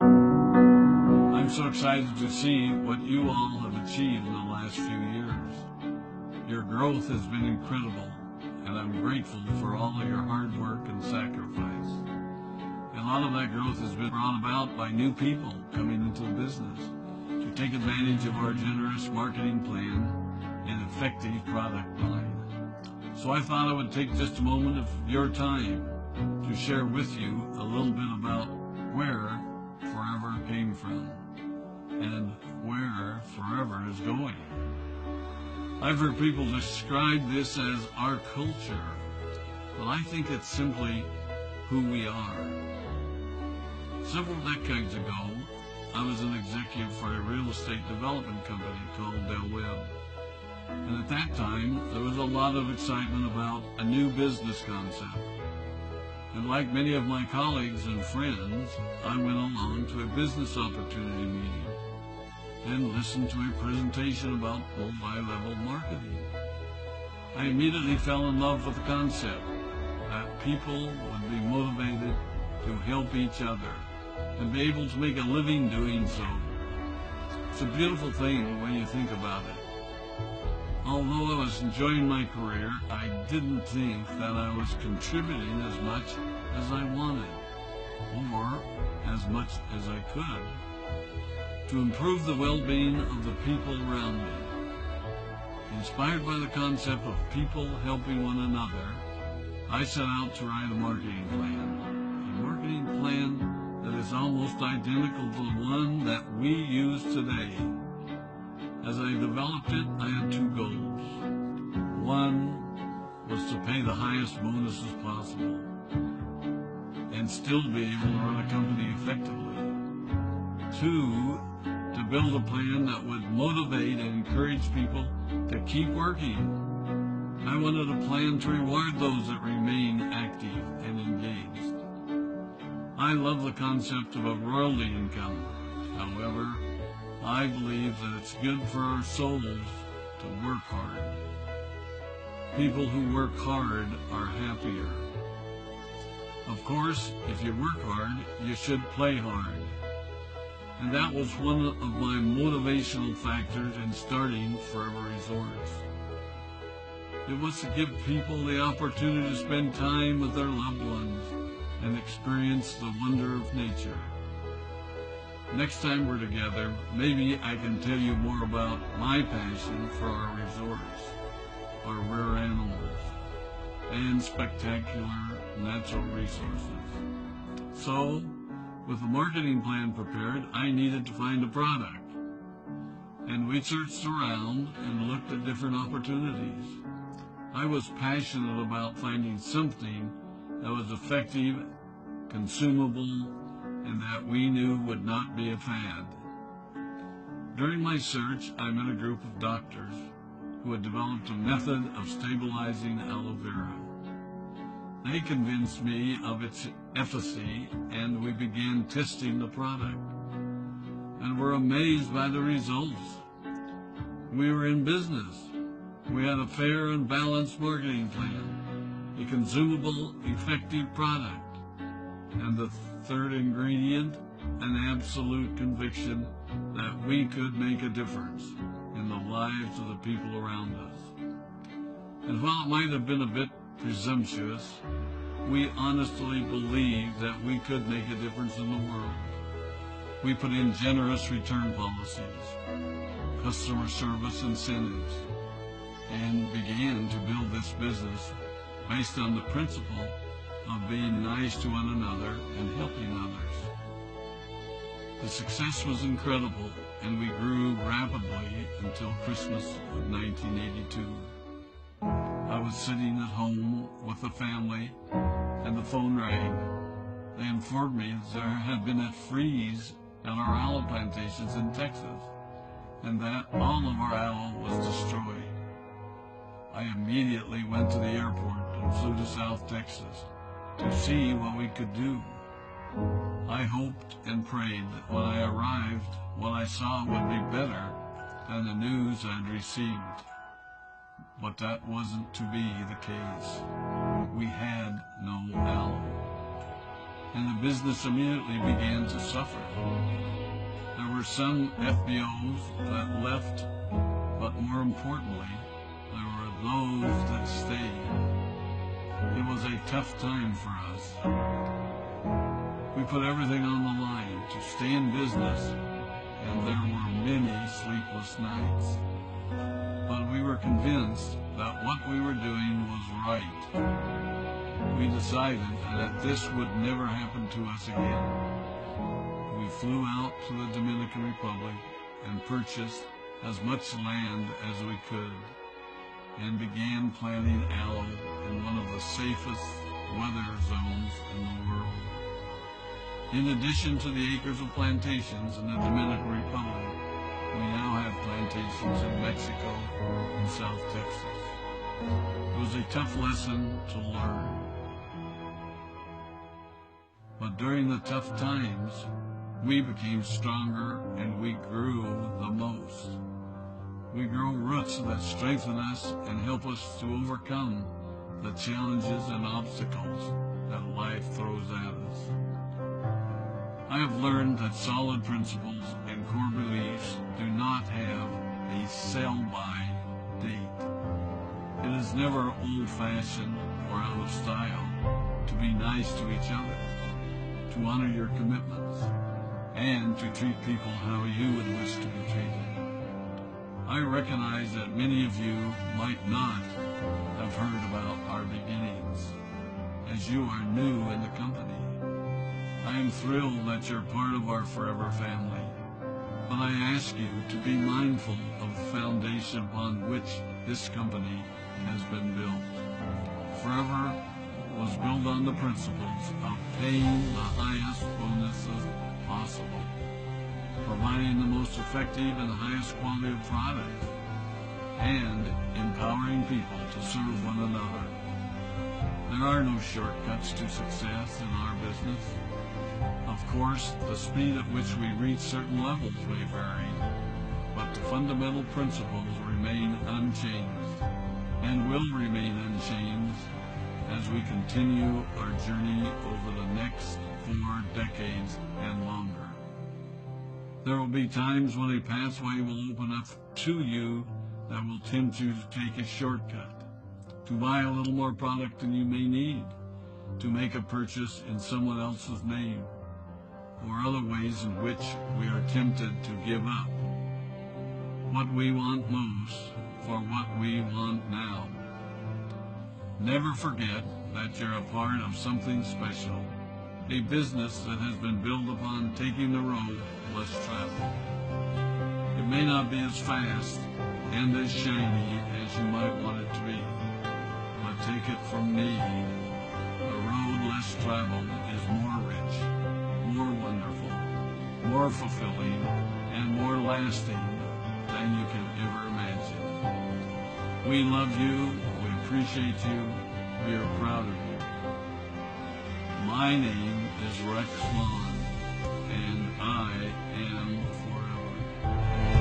I'm so excited to see what you all have achieved in the last few years. Your growth has been incredible, and I'm grateful for all of your hard work and sacrifice. And a lot of that growth has been brought about by new people coming into the business to take advantage of our generous marketing plan and effective product line. So I thought I would take just a moment of your time to share with you a little bit about where Foreve came from and where Foreve is going. I've heard people describe this as our culture, but I think it's simply who we are. Several decades ago, I was an executive for a real estate development company called Del Webb. And at that time, there was a lot of excitement about a new business concept. And like many of my colleagues and friends, I went along to a business opportunity meeting and listened to a presentation about multi-level marketing. I immediately fell in love with the concept that people would be motivated to help each other and be able to make a living doing so. It's a beautiful thing when you think about it. Although I was enjoying my career, I didn't think that I was contributing as much as I wanted, or as much as I could, to improve the well-being of the people around me. Inspired by the concept of people helping one another, I set out to write a marketing plan that is almost identical to the one that we use today. As I developed it, I had two goals. One was to pay the highest bonuses possible and still be able to run a company effectively. Two, to build a plan that would motivate and encourage people to keep working. I wanted a plan to reward those that remain active and engaged. I love the concept of a royalty income. However, I believe that it's good for our souls to work hard. People who work hard are happier. Of course, if you work hard, you should play hard. And that was one of my motivational factors in starting Foreve Resorts. It was to give people the opportunity to spend time with their loved ones and experience the wonder of nature. Next time we're together, maybe I can tell you more about my passion for our resorts, our rare animals, and spectacular natural resources. So, with the marketing plan prepared, I needed to find a product. And we searched around and looked at different opportunities. I was passionate about finding something that was effective, consumable, and that we knew would not be a fad. During my search, I met a group of doctors who had developed a method of stabilizing aloe vera. They convinced me of its efficacy, and we began testing the product, and were amazed by the results. We were in business. We had a fair and balanced marketing plan, a consumable, effective product, and the third ingredient, an absolute conviction that we could make a difference in the lives of the people around us. And while it might have been a bit presumptuous, we honestly believed that we could make a difference in the world. We put in generous return policies, customer service incentives, and began to build this business based on the principle of being nice to one another and helping others. The success was incredible, and we grew rapidly until Christmas of 1982. I was sitting at home with the family, and the phone rang. They informed me there had been a freeze on our aloe plantations in Texas, and that all of our aloe was destroyed. I immediately went to the airport and flew to South Texas to see what we could do. I hoped and prayed that when I arrived, what I saw would be better than the news I'd received. But that wasn't to be the case. We had no aloe. and the business immediately began to suffer. There were some FBOs that left, but more importantly, there were those that stayed. It was a tough time for us. We put everything on the line to stay in business, and there were many sleepless nights. But we were convinced that what we were doing was right. We decided that this would never happen to us again. We flew out to the Dominican Republic and purchased as much land as we could, and began planting aloe in one of the safest weather zones in the world. In addition to the acres of plantations in the Dominican Republic, we now have plantations in Mexico and South Texas. It was a tough lesson to learn. But during the tough times, we became stronger and we grew the most. We grow roots that strengthen us and help us to overcome the challenges and obstacles that life throws at us. I have learned that solid principles and core beliefs do not have a sell-by date. It is never old-fashioned or out of style to be nice to each other, to honor your commitments, and to treat people how you would wish to be treated. I recognize that many of you might not have heard about our beginnings, as you are new in the company. I am thrilled that you're part of our Foreve family, but I ask you to be mindful of the foundation upon which this company has been built. Foreve was built on the principles of paying the highest bonuses possible, providing the most effective and highest quality of product, and empowering people to serve one another. There are no shortcuts to success in our business. Of course, the speed at which we reach certain levels may vary, but the fundamental principles remain unchanged and will remain unchanged as we continue our journey over the next 4 decades and longer. There will be times when a pathway will open up to you that will tempt you to take a shortcut, to buy a little more product than you may need, to make a purchase in someone else's name, or other ways in which we are tempted to give up what we want most for what we want now. Never forget that you're a part of something special, a business that has been built upon taking the road less traveled. It may not be as fast and as shiny as you might want it to be, but take it from me, the road less traveled is more rich, more wonderful, more fulfilling, and more lasting than you can ever imagine. We love you, we appreciate you, we are proud of you. My name is Rex Maughan, and I am Foreve.